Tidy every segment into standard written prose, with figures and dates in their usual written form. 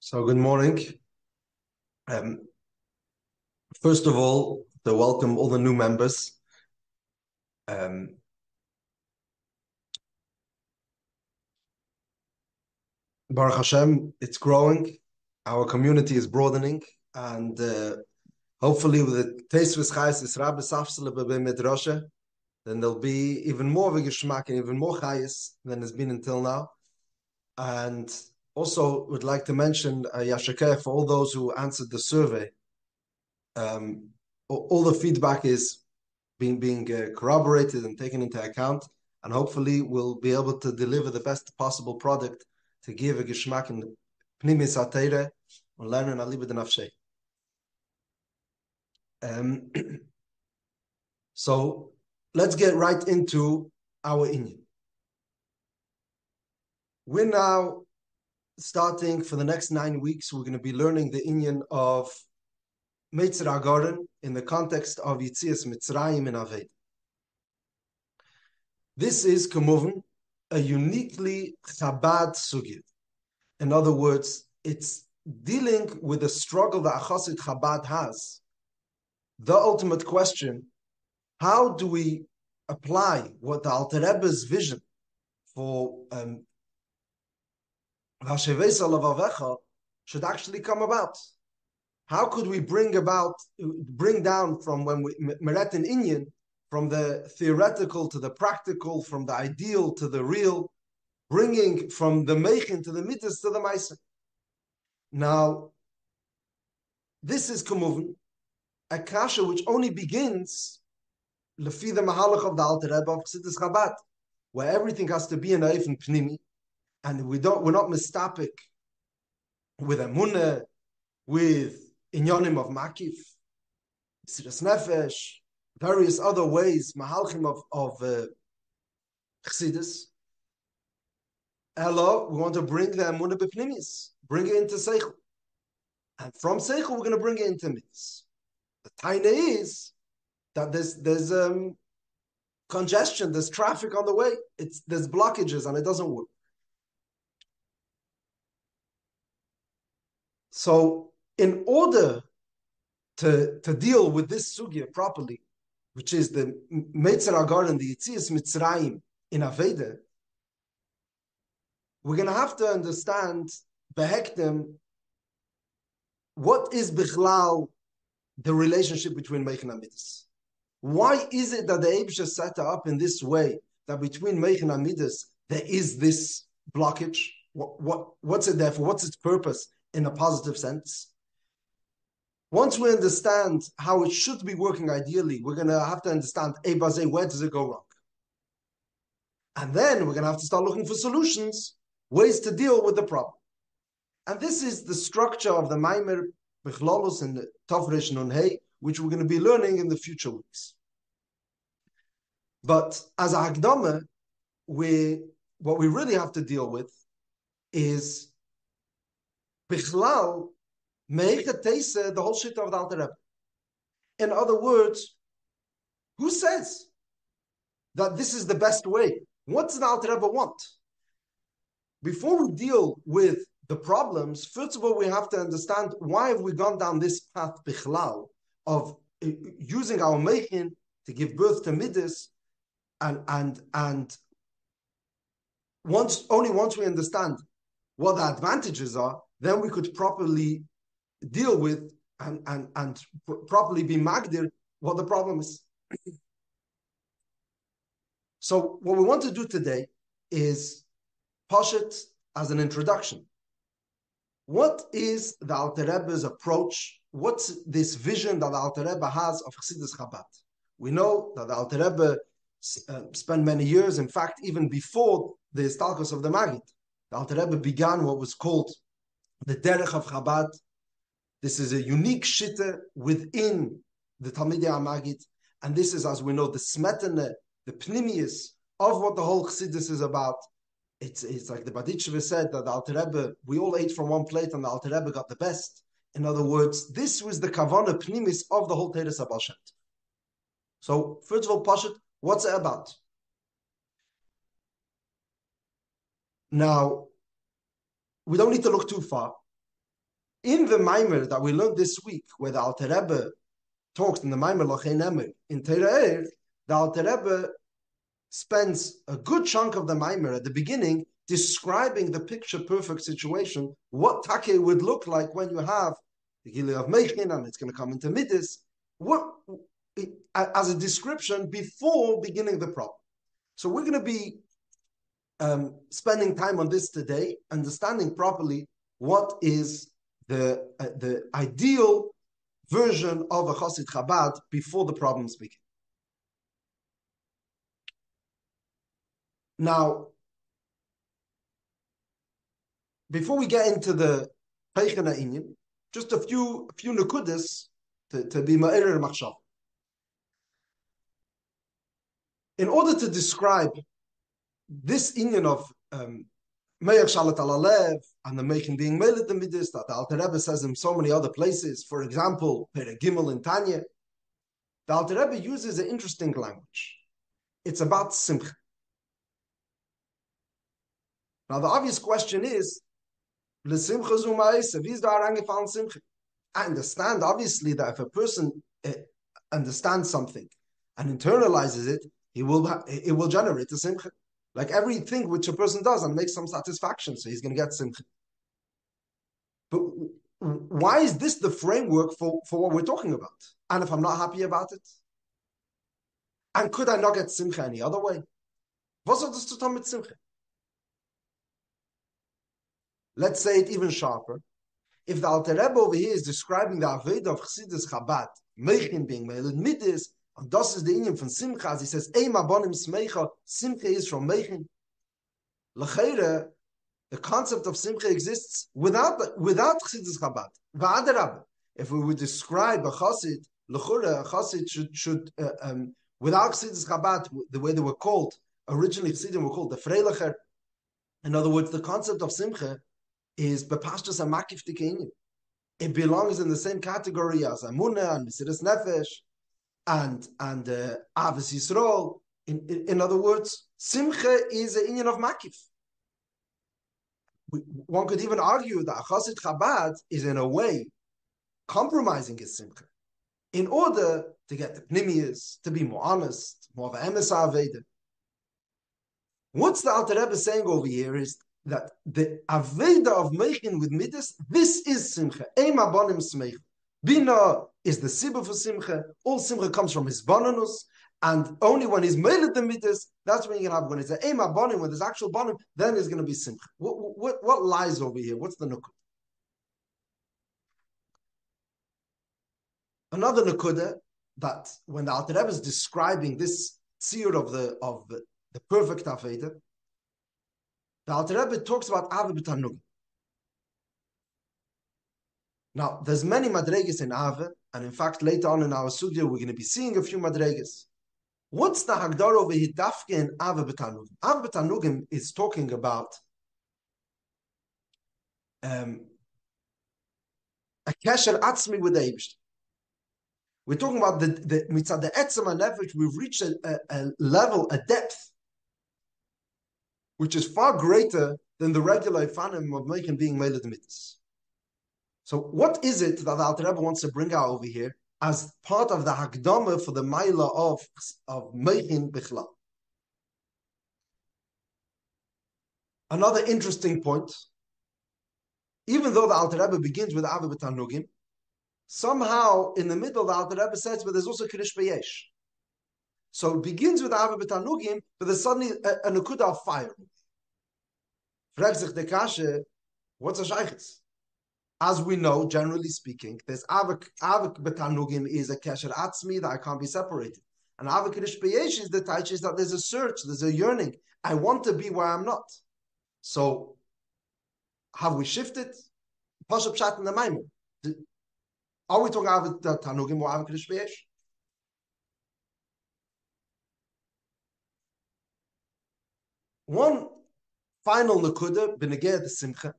So good morning. Um, First of all, to welcome all the new members. Um, Baruch Hashem, it's growing. Our community is broadening, and hopefully, with the taste of Chassidus Rabbi Safsele Bebe Midrasha, then there'll be even more of a geschmack and even more chayis than has been until now. And also, would like to mention Yashakeh for all those who answered the survey. All the feedback is being corroborated and taken into account, and hopefully we'll be able to deliver the best possible product to give a geschmack in pnimis haTorah and learn and aliba de nafshei. So let's get right into our inyan. We're now starting for the next 9 weeks. We're going to be learning the inyan of Meitzar Hagaron in the context of yetzias mitzrayim and avodas. This is kamuvan, a uniquely Chabad sugya. In other words, it's dealing with the struggle that Chassidus Chabad has. The ultimate question: how do we apply what the Alter Rebbe's vision for Vasheveisa should actually come about? How could we bring down from when we meret in inyan, from the theoretical to the practical, from the ideal to the real, bringing from the meichin to the mitzvahs to the meiser. Now, this is kamuvan, a kasha which only begins lefi the mahalach of the Alter Rebbe of Chassidus Chabad, where everything has to be in eifin pnimi, and we're not mistapik with emunah, with inyonim of makif, siras nefesh, various other ways, mahalchim of Chassidus. Ella, we want to bring the emunah b'pnimis, bring it into seichel, and from seichel we're going to bring it into mitzvahs. The taina is that there's congestion, there's traffic on the way, there's blockages, and it doesn't work. So, in order to deal with this sugya properly, which is the Meitzar Hagaron, the yetzias mitzrayim in avodas, we're going to have to understand behektem what is bichlal the relationship between meichin and mitzvahs. Why is it that the Eibusha set it up in this way, that between meichin and mitzvahs there is this blockage? What's it there for? What's its purpose in a positive sense? Once we understand how it should be working ideally, we're going to have to understand where does it go wrong? And then we're going to have to start looking for solutions, ways to deal with the problem. And this is the structure of the Maimer Bichlolus and the Tafresh Nun Hey, which we're going to be learning in the future weeks. But as a Hagdama, what we really have to deal with is Bichlal, the whole shit of the Alter Rebbe. In other words, who says that this is the best way? What does the Alter Rebbe want? Before we deal with the problems, first of all, we have to understand why have we gone down this path bichlal of using our meichin to give birth to midas, and once we understand what the advantages are, then we could properly deal with and properly be magdir what the problem is. So what we want to do today is Pashat as an introduction. What is the Alter Rebbe's approach? What's this vision that the Alter Rebbe has of Chassidus Chabad? We know that the Alter Rebbe spent many years, in fact, even before the Istalkos of the Magid, the Alter Rebbe began what was called the Derech of Chabad. This is a unique shitta within the Talmidei HaMagid, and this is, as we know, the smetana, the pnimius of what the whole Chassidus is about. It's like the Baditchev said that the Alter Rebbe, we all ate from one plate and the Alter Rebbe got the best. In other words, this was the kavana pnimis of the whole Teres HaBaal Shem Tov. So, first of all, Pashat, what's it about? Now, we don't need to look too far. In the Meimer that we learned this week, where the Alter Rebbe talks in the Meimer Lochein Emer in Teira'er, the Alter Rebbe spends a good chunk of the Meimer at the beginning describing the picture-perfect situation, what Take would look like when you have the Gili of Meichin, and it's going to come into Midas, as a description before beginning the problem. So we're going to be spending time on this today, understanding properly what is the ideal version of a Chassid Chabad before the problems begin. Now, before we get into the Peichena Inyan, just a few nekudas to be ma'erer machshav. In order to describe this inyan of Meir Shalat Alalev and the Meichin being Meled the Midas that the Alter Rebbe says in so many other places, for example, Perek Gimel in Tanya, the Alter Rebbe uses an interesting language. It's about Simcha. Now the obvious question is, L'simcha zu ma'aseh, wie ist da reingefallen Simcha? I understand, obviously, that if a person understands something and internalizes it, it will generate a simcha. Like everything which a person does and makes some satisfaction, so he's going to get simcha. But why is this the framework for what we're talking about? And if I'm not happy about it? And could I not get simcha any other way? Was hat das zu tun mit simcha? Let's say it even sharper. If the Alter Rebbe over here is describing the avodas of Chassidus Chabad, Meichin being Meled Midas, and das is the inyan from Simcha, as he says, Eima bonim smecha, Simcha is from Meichin. L'cheire, the concept of Simcha exists without Chassidus Chabad. V'adarabba, if we would describe a Chassid, l'chure, a Chassid should without Chassidus Chabad, the way they were called, originally Chassidim were called the Freilacher. In other words, the concept of Simcha is bepashtus a makif tikeinu. It belongs in the same category as Amunah and Mesiras Nefesh and Avos Yisrael. In other words, Simcha is an inyan of makif. One could even argue that Chassid Chabad is in a way compromising his Simcha in order to get the pnimiyas, to be more honest, more of an emes aveda. What's the Alter Rebbe saying over here is that the Aveda of Meichin with Midas, this is Simcha. Eim abonim smeich. Bina is the Sibba for Simcha. All Simcha comes from his bonanus, and only when he's Meled the Midas, that's when you can have, when it's an Eim abonim, when there's actual bonim, then there's going to be Simcha. What lies over here? What's the nukud? Another nukuda, that when the Alter Rebbe is describing this tzir of the perfect Aveda, the Alter Rebbe talks about Ave b'tanugim. Now, there's many madregas in Ave, and in fact, later on in our sugya, we're going to be seeing a few madregas. What's the hagdar over here, dafke in Ave b'tanugim? Ave b'tanugim is talking about a kesher atzmi with the Eibishter. We're talking about the mitzad the etzem and nefesh. We've reached a level, a depth, which is far greater than the regular ifanim of Meichin being Meled Midas. So what is it that the Alter Rebbe wants to bring out over here as part of the Hakdama for the Maila of Meichin Bichlal? Another interesting point, even though the Alter Rebbe begins with Ave b'tanugim, somehow in the middle the Alter Rebbe says, but there's also Kiddush B'yesh. So it begins with Ave b'tanugim, but there's suddenly a nekuda of fire. Fragt sich the kasha, what's a shaykhis? As we know, generally speaking, there's Ave b'tanugim is a kesher atzmi that I can't be separated. And Ave Kiddush B'yesh is the taich that there's a search, there's a yearning. I want to be where I'm not. So, have we shifted? Pashup Pshat in the Maimon. Are we talking Ave b'tanugim or Ave Kiddush B'yesh? One final nekuda b'negei the simcha.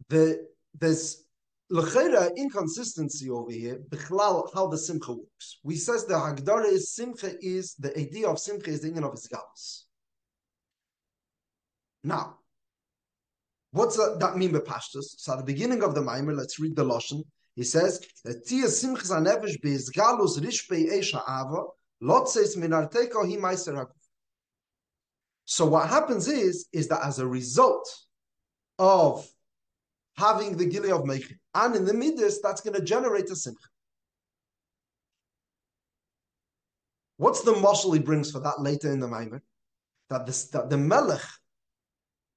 There's l'cheira inconsistency over here b'chlal how the simcha works. We says the hagdara is simcha is the idea of simcha is the inyan of his galus. Now, What's that mean by pashtus? So at the beginning of the Maimer, let's read the Lashon. He says, so what happens is that as a result of having the Gili of Meichin, and in the Midas, that's going to generate a simcha. What's the mashal he brings for that later in the Maimer? That the Melech,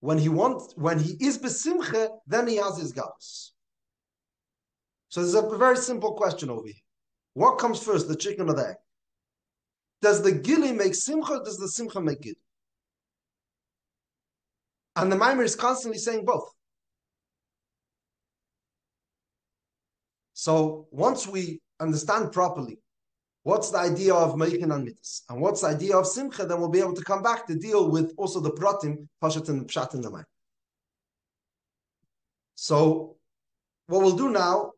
when he is besimcha, then he has his galus. So there's a very simple question over here. What comes first, the chicken or the egg? Does the Gili make simcha, or does the simcha make Gili? And the Maimer is constantly saying both. So once we understand properly what's the idea of Meichin and Mitzvahs, and what's the idea of Simcha, then we'll be able to come back to deal with also the Pratim, Pashat and Pshat in the mind. So what we'll do now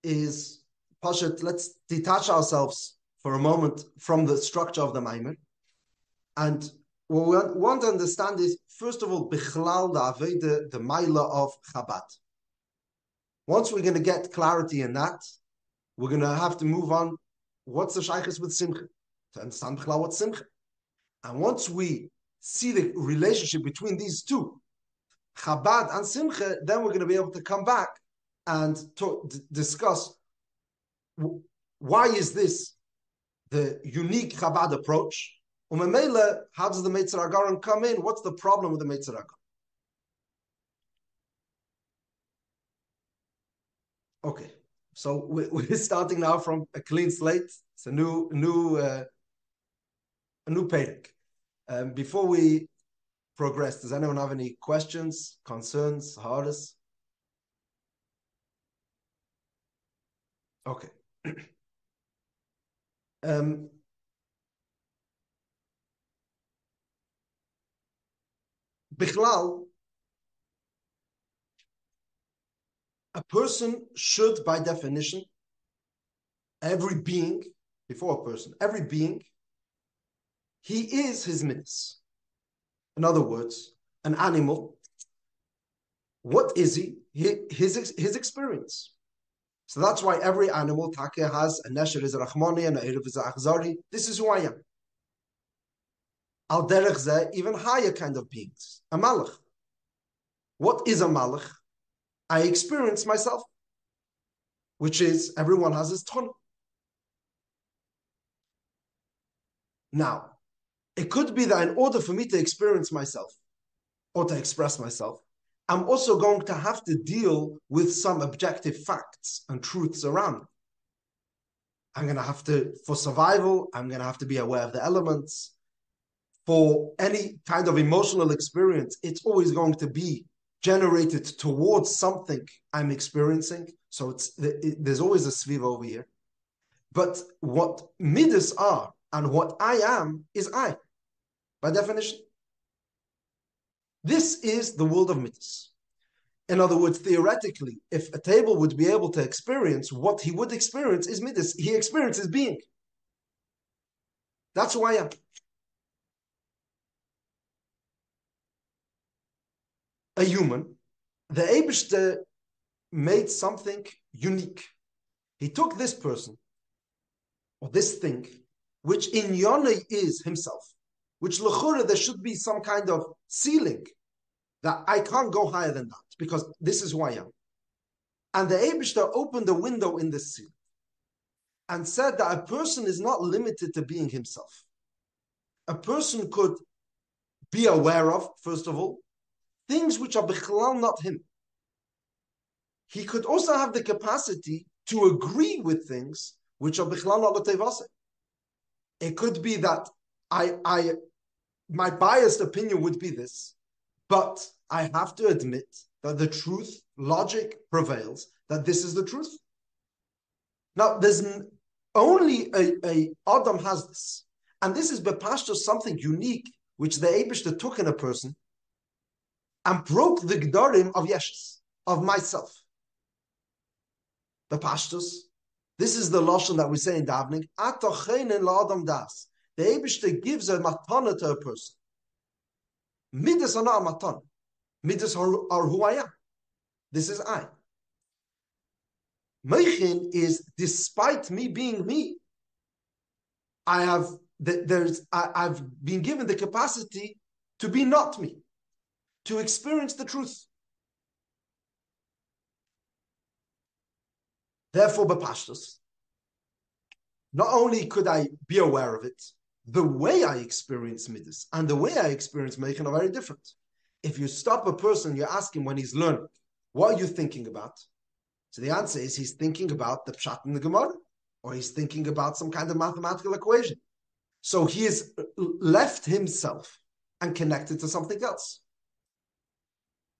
is, Pashat, let's detach ourselves for a moment from the structure of the Maimer. And what we want to understand is, first of all, Bichlal, the Aveda, the Maila of Chabad. Once we're going to get clarity in that, we're going to have to move on. What's the shaykhs with Simcha? To understand Bichlal what's Simcha. And once we see the relationship between these two, Chabad and Simcha, then we're going to be able to come back and discuss why is this the unique Chabad approach? How does the Meitzar Hagaron come in? What's the problem with the Meitzar Hagaron? Okay, so we're starting now from a clean slate. It's a new Perek. Before we progress, does anyone have any questions, concerns, hardest? Okay. Bichlal, a person should, by definition, every being, before a person, every being, he is his midas. In other words, an animal, what is he? His experience. So that's why every animal, Take has a nesher is a rachmani and a erev is a achzari. This is who I am. Al derech zeh, even higher kind of beings, a malach. What is a malach? I experience myself, which is everyone has his ton. Now, it could be that in order for me to experience myself or to express myself, I'm also going to have to deal with some objective facts and truths around me. I'm going to have to, for survival, I'm going to have to be aware of the elements. For any kind of emotional experience, it's always going to be generated towards something I'm experiencing. So there's always a sviva over here. But what midas are and what I am is I, by definition. This is the world of midas. In other words, theoretically, if a table would be able to experience what he would experience is midas, he experiences being. That's who I am. A human, the Eibishter made something unique. He took this person, or this thing, which in Yonah is himself, which l'chura there should be some kind of ceiling, that I can't go higher than that, because this is who I am. And the Eibishter opened a window in this ceiling, and said that a person is not limited to being himself. A person could be aware of, first of all, things which are bichlal not him. He could also have the capacity to agree with things which are bichlal not l'tevase. It could be that my biased opinion would be this, but I have to admit that the truth, logic prevails, that this is the truth. Now, there's only a Adam has this, and this is bepashto something unique which the Eibishter took in a person and broke the gdarim of yeshes, of myself. The pashtus. This is the lashon that we say in davening. Atocheinen la'adam das. The Eibishter gives a matana to a person. Midas are not a matana. Midas are who I am. This is I. Meichin is, despite me being me, I've been given the capacity to be not me, to experience the truth. Therefore, b'pashtus, not only could I be aware of it, the way I experience midas and the way I experience meichin are very different. If you stop a person, you ask him when he's learning, what are you thinking about? So the answer is he's thinking about the pshat in the Gemara, or he's thinking about some kind of mathematical equation. So he has left himself and connected to something else.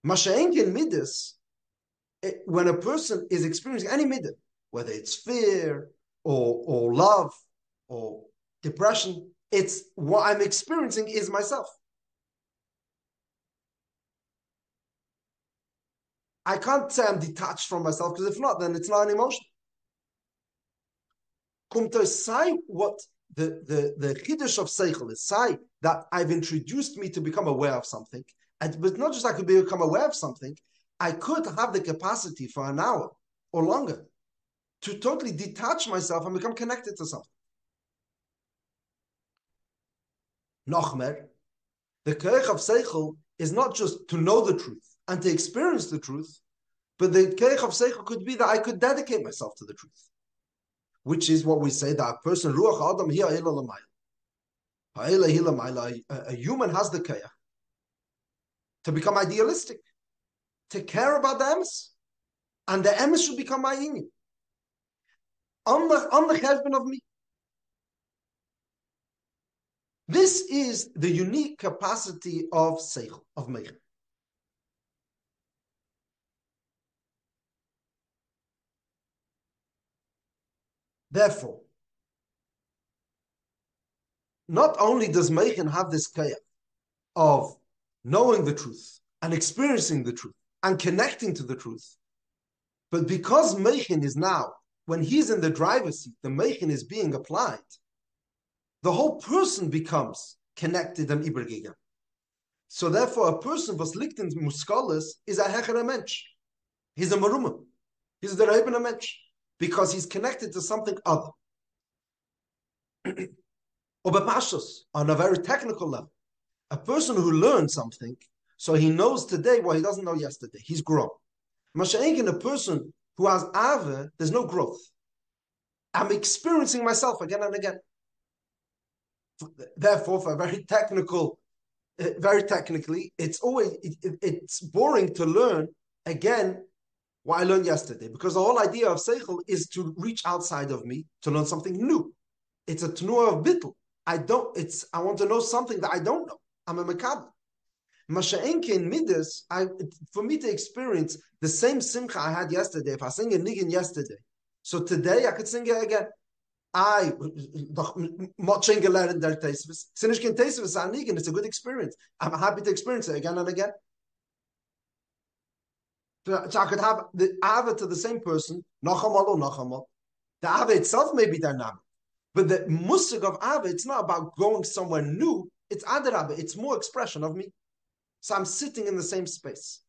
Masha'enkin midas, when a person is experiencing any midah, whether it's fear or love or depression, it's what I'm experiencing is myself. I can't say I'm detached from myself, because if not, then it's not an emotion. What the chiddush of seichel is, say that I've introduced me to become aware of something, but not just I could become aware of something, I could have the capacity for an hour or longer to totally detach myself and become connected to something. Nochmer, the keich of seichel is not just to know the truth and to experience the truth, but the keich of seichel could be that I could dedicate myself to the truth, which is what we say that a person, ruach adam hiya ela l'mayla, a human has the keich to become idealistic, to care about the emes, and the emes should become my inyan on the cheshbon of me. This is the unique capacity of seichel, of meichin. Therefore, not only does meichin have this kaya of knowing the truth and experiencing the truth and connecting to the truth, but because meichin is now, when he's in the driver's seat, the meichin is being applied, the whole person becomes connected and ibergegangen. So therefore, a person was liegt in muskalis is a hechere mensch. He's a maruma. He's the reibene mensch, because he's connected to something other. Obepashos, on a very technical level, a person who learns something, so he knows today what he doesn't know yesterday. He's grown. Masha'enkin, a person who has ave, there's no growth. I'm experiencing myself again and again. Therefore, for very technically, it's boring to learn again what I learned yesterday, because the whole idea of seichel is to reach outside of me to learn something new. It's a tenua of bittul. I want to know something that I don't know. I'm a mekabel. Masha'enke in midas, for me to experience the same simcha I had yesterday, if I sing a niggin yesterday, so today I could sing it again. It's a good experience. I'm happy to experience it again and again. So I could have the ava to the same person, nachamal or nachamal. The ava itself may be dynamic, but the musig of ava, it's not about going somewhere new. It's adarabah. It's more expression of me. So I'm sitting in the same space.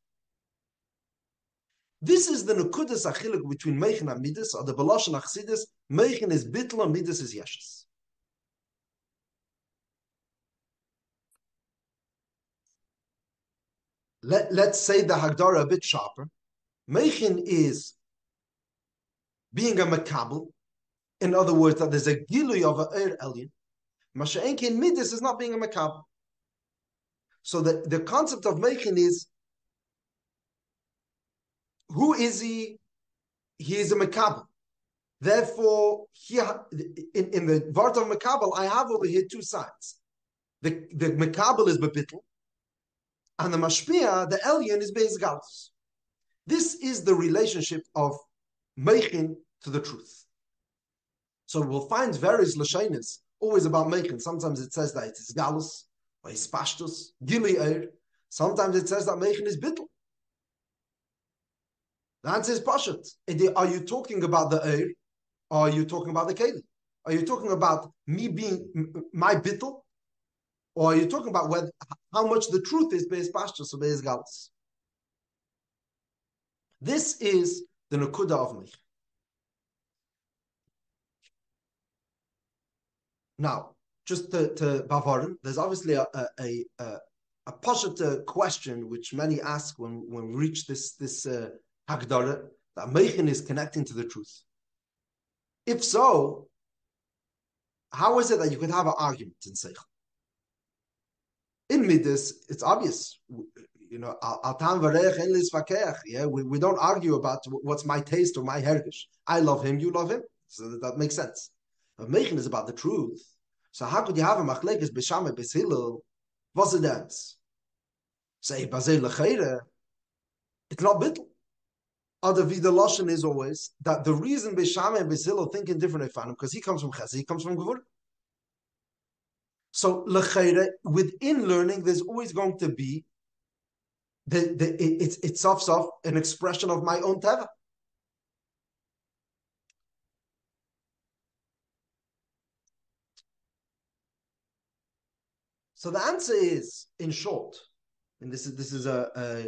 This is the nekudas achiluk between meichin and midas, or the balosh and Chassidus. Meichin is bittul and midas is yeshes. Let's say the hagdara a bit sharper. Meichin is being a makabel. In other words, that there's a gilui of a elyon. Masha'enkin midas is not being a makabel. So the concept of meichin is, who is he? He is a makabel. Therefore, in the vart of makabel, I have over here two sides. The makabel is bebittel, and the mashpia, the elyon, is beis galus. This is the relationship of meichin to the truth. So we'll find various lashonos always about meichin. Sometimes it says that it is galus, or is pashtus, gili eir. Sometimes it says that meichin is bittel. The answer is pashat. Are you talking about the eir, or are you talking about the keli? Are you talking about me being my bittel, or are you talking about how much the truth is beis pashtus or beis galus? This is the Nakuda of Meichin. Now, just to Bavarin, there's obviously a pashut question which many ask when we reach this Hagdara, that Meichin is connecting to the truth. If so, how is it that you could have an argument in Seichel? In Midas, it's obvious. You know, we don't argue about what's my taste or my heritage. I love him, you love him. So that makes sense. But Meichin is about the truth. So how could you have a machlekes b'shamay b'shilul? What's the dance? Say bazei l'cheire. It's not bittul. Other the lashon is always that the reason b'shamay and b'shilul think in different efanim because he comes from chesed, he comes from gevur. So l'cheire, within learning, there's always going to be it's soft an expression of my own teva. So the answer is, in short, and this is a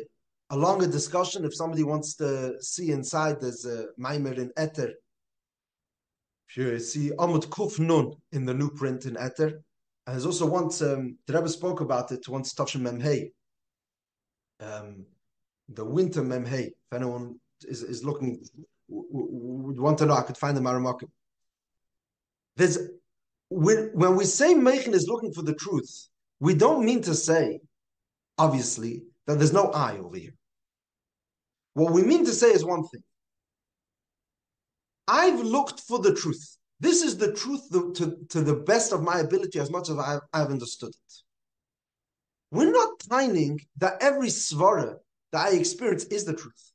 longer discussion. If somebody wants to see inside, there's a Maimer in Eter. If you see Amud Kuf Nun in the new print in Eter, and there's also once the Rebbe spoke about it once Tafshin Memhei, the winter Memhei. If anyone is looking, would want to know, I could find the Maramakim. There's when we say Meichin is looking for the truth, we don't mean to say, obviously, that there's no I over here. What we mean to say is one thing. I've looked for the truth. This is the truth to the best of my ability, as much as I've understood it. We're not finding that every svara that I experience is the truth.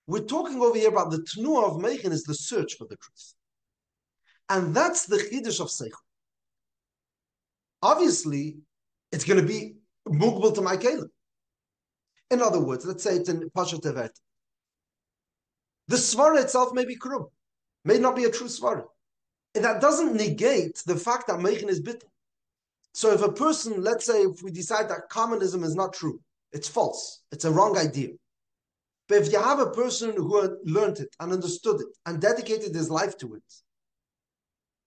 We're talking over here about the tnuah of Meichin is the search for the truth. And that's the chiddush of Seichel. Obviously, it's going to be mugbal to my kelim. In other words, let's say it's in Pashat Evet. The svara itself may be krum, may not be a true svara. And that doesn't negate the fact that Meichin is bittul. So if a person, let's say, if we decide that communism is not true, it's false, it's a wrong idea. But if you have a person who learned it and understood it and dedicated his life to it,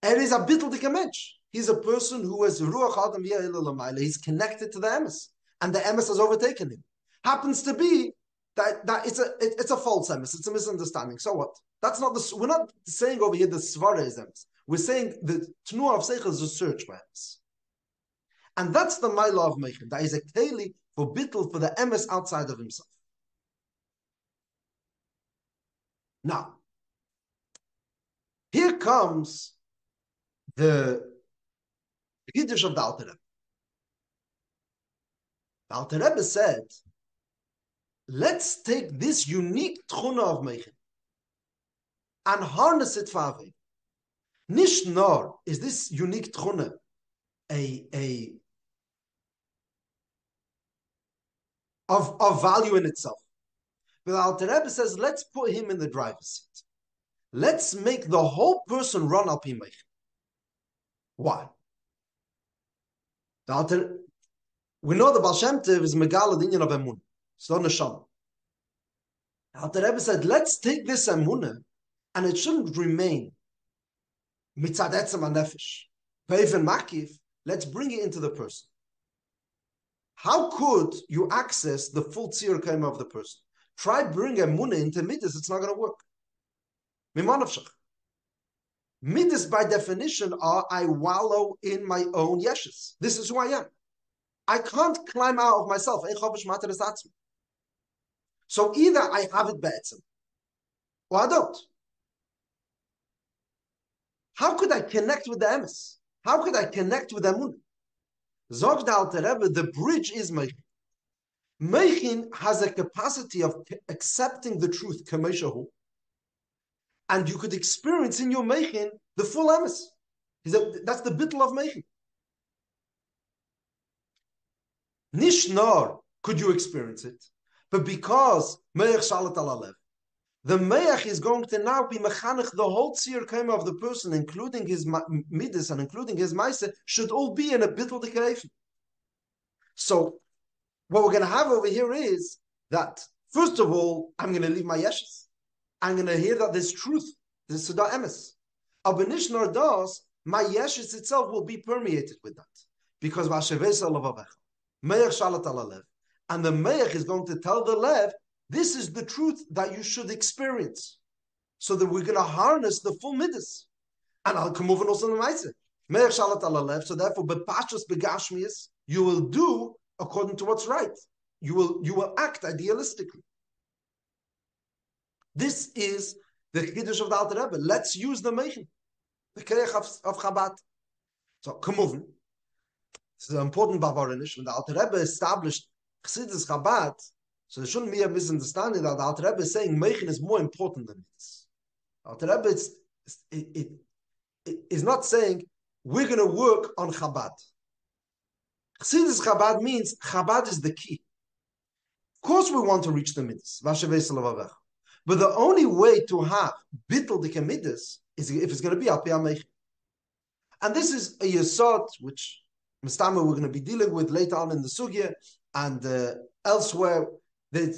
it is a bittul dikamench. He's a person who has ruach adam yeh. He's connected to the emes, and the emes has overtaken him. Happens to be that it's a false emes. It's a misunderstanding. So what? That's not the. We're not saying over here the svara is emes. We're saying the tnuah of seichel is a search for emes, and that's the ma'ila of Meichin. That is a keli for bittul for the emes outside of himself. Now, here comes the Kiddush of the Alter Rebbe. The Alter Rebbe said, let's take this unique tchuna of Meichin and harness it for Aved. Nicht nor is this unique tchuna of value in itself. But the Alter Rebbe says, let's put him in the driver's seat. Let's make the whole person run al pi Meichin. Why? We know the Baal Shem Tov is Megala the Inyan of Emunah. It's not Neshama. The Rebbe said, let's take this Emunah, and it shouldn't remain mitzad etzem hanefesh, ve'efen makif. Let's bring it into the person. How could you access the full tzir kaima of the person? Try bring Emunah into midas, it's not going to work. Mimanavshach. Midas, by definition, are I wallow in my own yeshes. This is who I am. I can't climb out of myself. So either I have it be'etzem, or I don't. How could I connect with the emes? How could I connect with Emunah? Zog the Alter Rebbe, the bridge is Meichin. Meichin has a capacity of accepting the truth, kameshahu. And you could experience in your Meichin the full emes. That's the bittul of Meichin. Nishnor could you experience it, but because Meich shalat al alev, the Meich is going to now be mechanech the whole tzir kema of the person, including his midas and including his ma'aseh, should all be in a bittul dekareif. So what we're going to have over here is that First of all, I'm going to leave my yeshes. I'm going to hear that there's truth. There's suda emes. Aber nicht nur das, my yeshes itself will be permeated with that. Because and the Meich is going to tell the Lev, this is the truth that you should experience. So that we're going to harness the full midas. And I'll come over also in the Meitzar. Meich shalat ala Lev, so therefore, bepashas begashmias, you will do according to what's right. You will act idealistically. This is the Chiddush of the Alter Rebbe. Let's use the Meichen, the Keich of Chabad. So, come over. This is an important Bavarinish. When the Alter Rebbe established Chassidus Chabad, so there shouldn't be a misunderstanding that the Alter Rebbe is saying Meichen is more important than this. The Alter Rebbe is not saying we're going to work on Chabad. Chassidus Chabad means Chabad is the key. Of course we want to reach the midas. But the only way to have bittul the midas is if it's going to be al pi ha-meichen. And this is a yesod which Mistama we're going to be dealing with later on in the sugya and elsewhere. The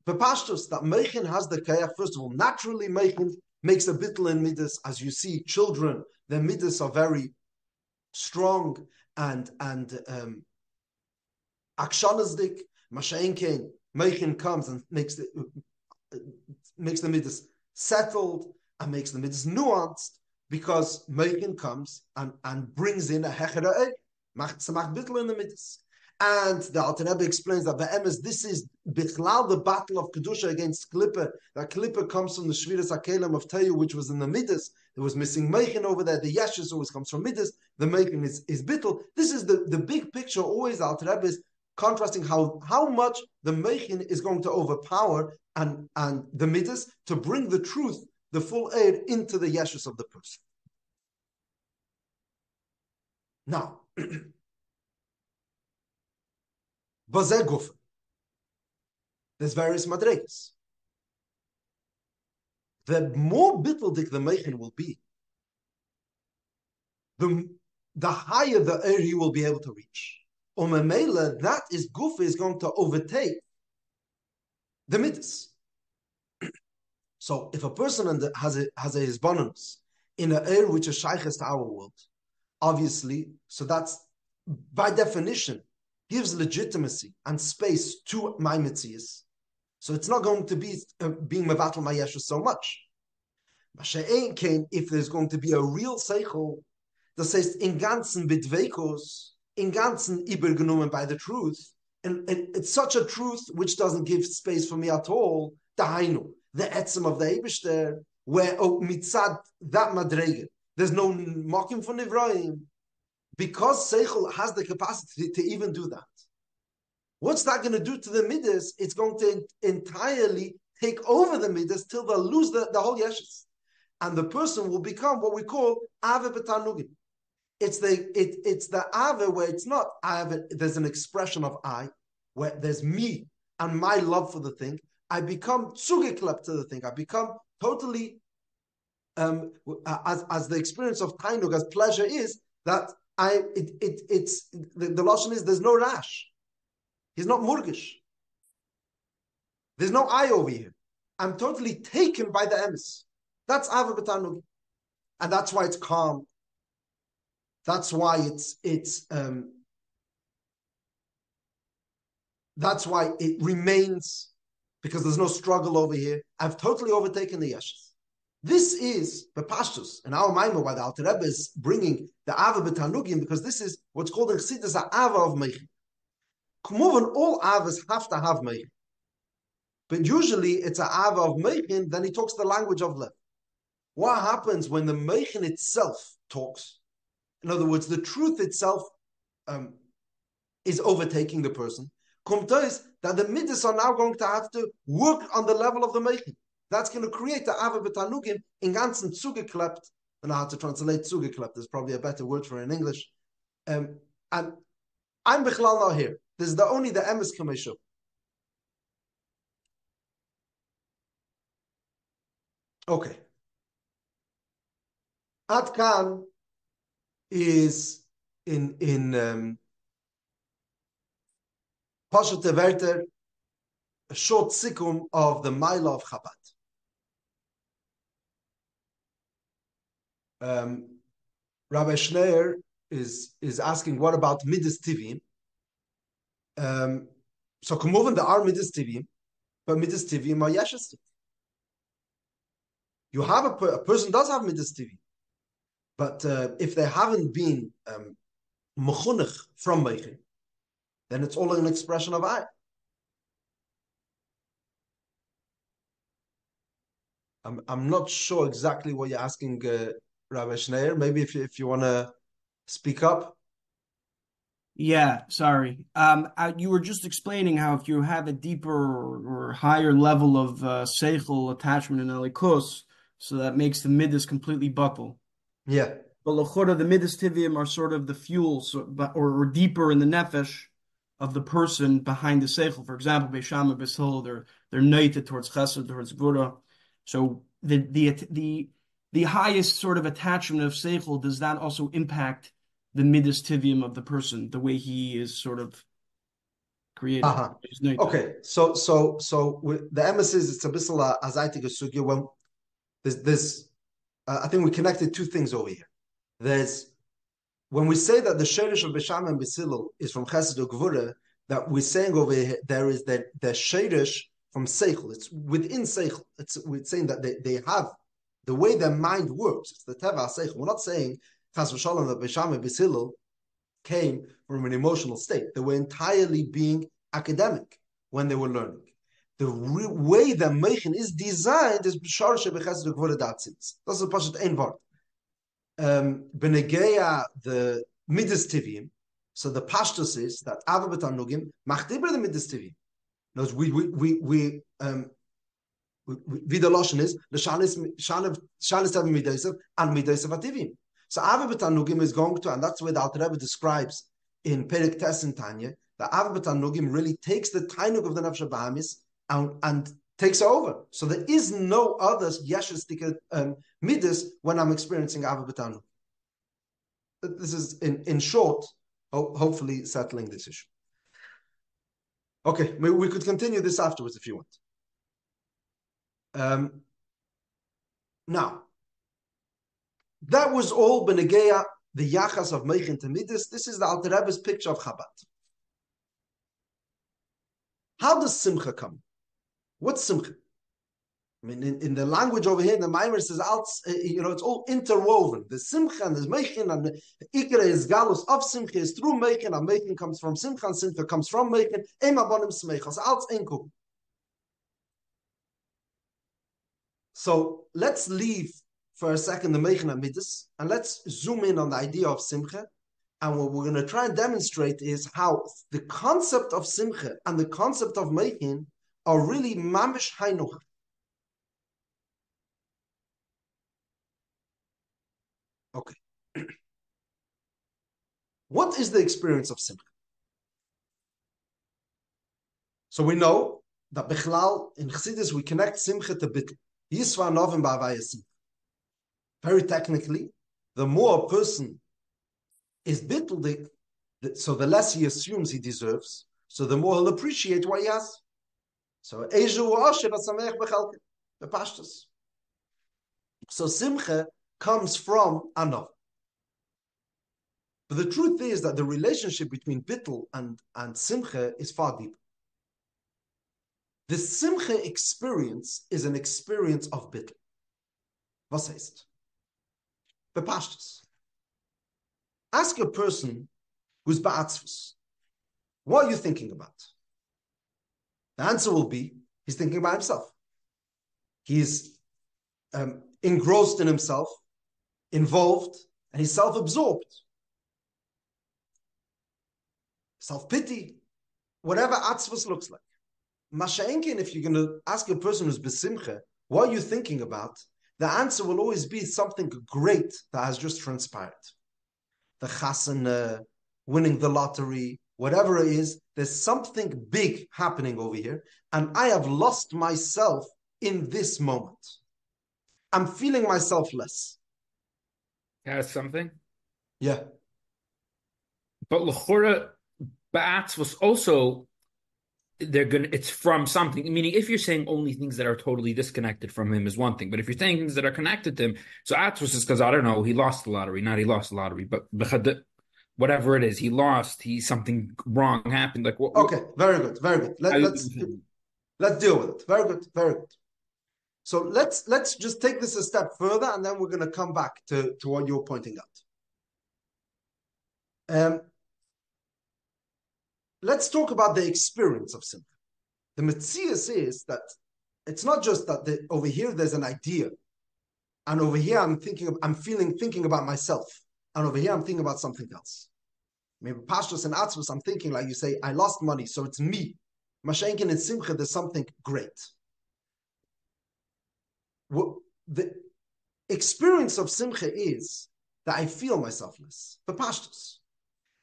pashtus that meichen has the kayach. First of all, naturally meichen makes a bittul in midas. As you see, children, their midas are very strong and akshanazdik. Masha'in Kain, Meichen comes and makes the midas settled and makes the midas nuanced because Meichen comes and brings in a hechera samach bittul in the midas. And the Alter Rebbe explains that be'emes this is bichlal the battle of kedusha against Klippe. That Klippe comes from the shviras hakelim of Teyu, which was in the midas. There was missing Meichen over there. The yeshes always comes from midas. The Meichen is bittul. This is the big picture. Always the Alter Rebbe is contrasting how much the Meichen is going to overpower and the midas to bring the truth, the full aid into the yeshus of the person. Now, Bazeh Guf. There's various madregas. The more bitteldik the Meichen will be, the higher the air he will be able to reach. Umemela, that is Gufa is going to overtake the midas. So if a person has a hisbonus in an air which is shayches to our world, obviously, so that's by definition gives legitimacy and space to my yetzias. So it's not going to be being mevatel my yeshu so much. If there's going to be a real seichel that says in ganzen bidveikos, in ganzen übergenommen by the truth, and it's such a truth which doesn't give space for me at all. Dahainu, the etzem of the Eibishter, where mitzad that madrege, there's no mocking for nivraim, because seichel has the capacity to even do that. What's that going to do to the midas? It's going to entirely take over the midas till they lose the whole yeshes, and the person will become what we call ave betanugim. It's the ave where it's not ave. There's an expression of I, where there's me and my love for the thing. I become zugeklep to the thing. I become totally as the experience of tainug, as pleasure is that it's the lashon is there's no rash. He's not murgish. There's no I over here. I'm totally taken by the emes. That's ave betanug, and that's why it's calm. That's why that's why it remains, because there's no struggle over here. I've totally overtaken the yeshes. This is the pashtus, and our maimah, why the Alter Rebbe is bringing the ava betanugim, because this is what's called in Chassidus a ava of meichen. Kumuvan, all avas have to have meichen, but usually it's a ava of meichen. Then he talks the language of lev. What happens when the meichen itself talks? In other words, the truth itself is overtaking the person. Kumtais that the midas are now going to have to work on the level of the meichen. That's going to create the ava betanugim in ganzen zugeklept. I don't know how to translate zugeklept. There's probably a better word for it in English. And I'm bichlal now here. This is only the emes kameshu. Okay. Atkan is in Pashat Verter a short sikkum of the Maila of Chabad. Rabbi Schneier is asking, what about Midas Tivim? So Kumuvan, there are Midas Tivim, but Midas Tivim are Yeshestiv. You have a person does have Midas Tivim, but if they haven't been mechunech from Meichin, then it's all an expression of I. I'm not sure exactly what you're asking, Rabbi Schneier. Maybe if you want to speak up. Yeah, sorry. You were just explaining how if you have a deeper or higher level of seichel attachment in elikus, so that makes the midas completely buckle. Yeah. But l'chora, the midas tivium are sort of the fuel, or deeper in the nefesh of the person behind the seichel. For example, Beishama Bishil, they're nated towards chesed, towards gvura. So the highest sort of attachment of seichel, does that also impact the midas tivium of the person, the way he is sort of created? Uh-huh. Okay, so the emphasis is it's a bit as I think a sugya. When there's I think we connected two things over here. There's when we say that the sherish of Besham and Besilul is from Chesed or Gvura, that we're saying over here there is that the sherish from Seichel. It's within Seichel. We're saying that they have the way their mind works. It's the Teva Seichel. We're not saying Chas v'Shalom that Besham and Besilul came from an emotional state. They were entirely being academic when they were learning. The way the Meichin is designed is b'sharish b'chesed gvura datzitz. That's the pashat ein vart. Benegeya the midas tivim. So the pashtus is that ava b'tanugim machdiber the midas tivim. Notice we the lashon is the shanis tavim midaysev and midaysev ativim. So ava b'tanugim is going to, and that's where the Alter Rebbe describes in Perek Tes in Tanya, the ava b'tanugim really takes the tainug of the nefesh b'hamis and takes over. So there is no other yeshes midas when I'm experiencing ava b'tanugim. This is in short, hopefully settling this issue. Okay, we could continue this afterwards if you want. Now, that was all benegeya, the yachas of Meichin to Midas. This is the Alter Rebbe's picture of Chabad. How does Simcha come? What's Simcha? I mean, in the language over here, the Meimer says, it's all interwoven. The Simcha and the Meichin and the Ikra is galus of Simcha is through Meichin, and Meichin comes from Simcha, and Simcha comes from Meichin. So let's leave for a second the Meichin and Midas, and let's zoom in on the idea of Simcha. And what we're going to try and demonstrate is how the concept of Simcha and the concept of Meichin are really mamish hainuch. Okay. What is the experience of Simcha? So we know that Bichlal, in Chassidus, we connect Simcha to Bittul. Yisva Novim Ba'avaya Simcha. Very technically, the more a person is Bittul, so the less he assumes he deserves, so the more he'll appreciate what he has. So Eju Asher Asamech Bechalke, the Pashtus. So Simcha comes from Anov. But the truth is that the relationship between Bittul and Simcha is far deeper. The Simcha experience is an experience of Bittul. Was heißt? Bepashtus. Ask a person who's ba'atzvus, what are you thinking about? The answer will be, he's thinking about himself. He's engrossed in himself, involved, and he's self-absorbed. Self-pity, whatever atzvus looks like. Masha'enkin, if you're going to ask a person who's besimcha, what are you thinking about? The answer will always be something great that has just transpired. The chasana, winning the lottery, whatever it is, there's something big happening over here, and I have lost myself in this moment. I'm feeling myself less. Has something? Yeah. But l'chora ba'atz was also it's from something. Meaning, if you're saying only things that are totally disconnected from him is one thing, but if you're saying things that are connected to him, so atzvus is because I don't know, he lost the lottery, not he lost the lottery, but whatever it is, he lost, something wrong happened. Like what? Okay, very good, very good. Let's deal with it. Very good, very good. So let's just take this a step further, and then we're going to come back to what you're pointing out. Let's talk about the experience of simcha. The yetzias is that it's not just that over here there's an idea, and over here I'm thinking about myself, and over here I'm thinking about something else. Maybe pashtus and atzvus, I'm thinking like you say, I lost money, so it's me. Mashenkin and simcha, there's something great. The experience of simcha is that I feel myself less. For pashtus,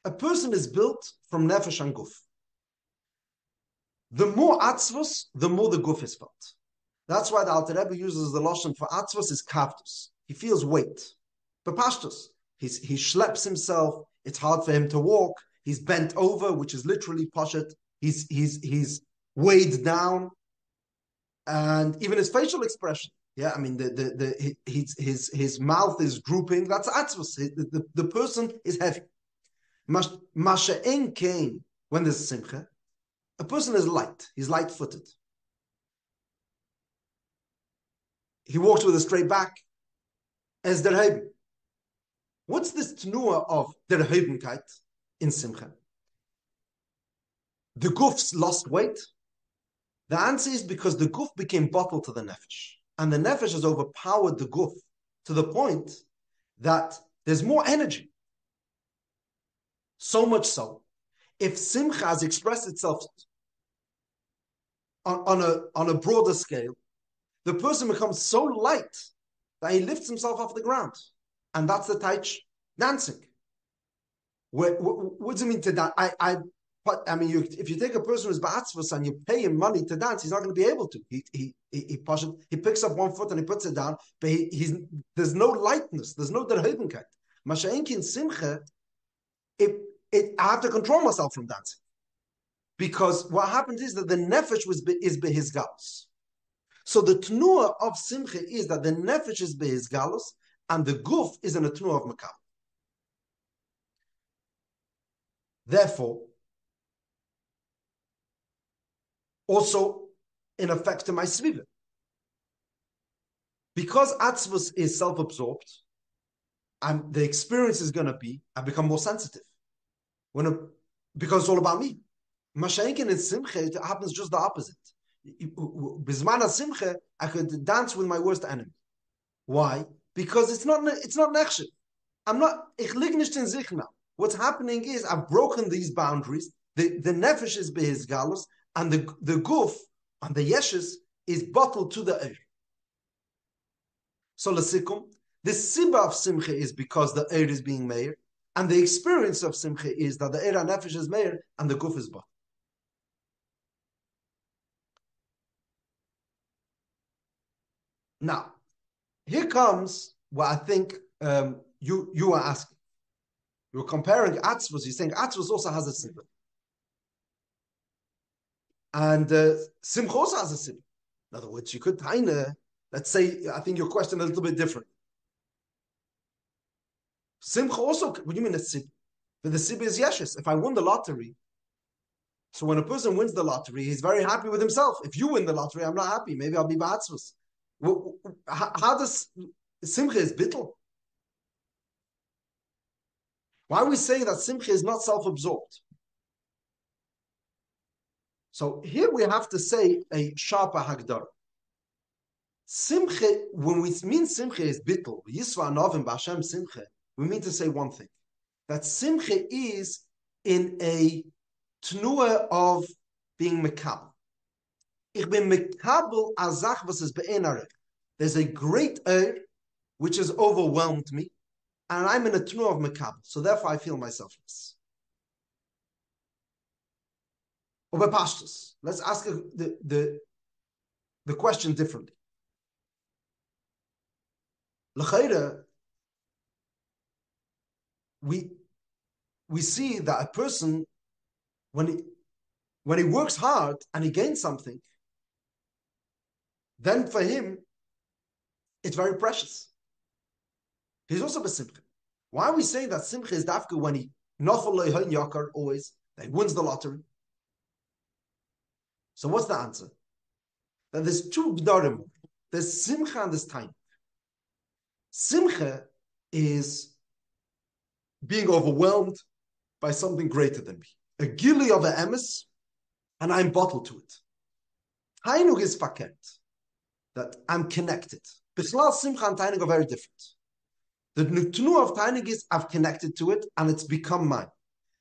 a person is built from nefesh and guf. The more atzvus, the more the guf is felt. That's why the Alter Rebbe uses the lashon for atzvus is kavtus. He feels weight. For pashtus, he schleps himself. It's hard for him to walk. He's bent over, which is literally pashat. He's weighed down, and even his facial expression. Yeah, I mean his mouth is drooping. That's atzvus. The person is heavy. Masha'en came when there's simcha. A person is light. He's light-footed. He walks with a straight back. As der Heiben. What's this tenua of der Heibenkeit in simcha? The guf's lost weight. The answer is because the guf became bottled to the nefesh. And the nefesh has overpowered the guf to the point that there's more energy. So much so, if simcha has expressed itself on a broader scale, the person becomes so light that he lifts himself off the ground. And that's the taich dancing. What does it mean to dance? If you take a person who's ba'atzvus and you pay him money to dance, he's not going to be able to. He picks up one foot and he puts it down, but there's no lightness, there's no derhebenkeit. Masha'enkin simcha, I have to control myself from dancing. Because what happens is that the nefesh is behis galus. So the tenua of simcha is that the nefesh is behis galus and the guf is in a tenua of makal. Therefore, also in effect to my sviva. Because atzvus is self-absorbed, and the experience is going to be, I become more sensitive. Because it's all about me. Masha'enkin in simcha, it happens just the opposite. Bizman simcha, I could dance with my worst enemy. Why? Because it's not nechshev. Ich lieg nicht in sich now. What's happening is I've broken these boundaries. The nefesh is behis galus, and the guf and the yeshes is bottled to the eir. So lesikum, the sibah of simcha is because the eir is being meir, and the experience of simcha is that the eir and nefesh is meir and the guf is bottled. Now, here comes what I think you are asking. You're comparing atzvus. You're saying atzvus also has a sibah. And simcha also has a sibah. In other words, you could let's say, I think your question is a little bit different. Simcha also, what do you mean a sibah? But the sibah is yeshes. If I won the lottery, so when a person wins the lottery, he's very happy with himself. If you win the lottery, I'm not happy. Maybe I'll be ba'atzvus. How does simcha is bittul? Why are we saying that simcha is not self-absorbed? So here we have to say a sharper hagdara. Simcha, when we mean simcha is bittul, yisva anovim b'Hashem simcha, we mean to say one thing, that simcha is in a tenua of being mekabel. Ich bin mekabel azach was is be'enarech. There's a great eir which has overwhelmed me, and I'm in a tenua of mekabel. So therefore I feel myself less. Over pashtus, let's ask the question differently. L'chayra, we see that a person, when when he works hard and he gains something, then for him, it's very precious. He's also besimcha. Why are we saying that simcha is dafka when he always, that he wins the lottery? So what's the answer? That there's two gdarim. There's simcha and there's time. Simcha is being overwhelmed by something greater than me. A gili of a emes, and I'm bottled to it. Tainug is faket, that I'm connected. Bichlal simcha and tainug are very different. The nutnu of tainug is I've connected to it, and it's become mine.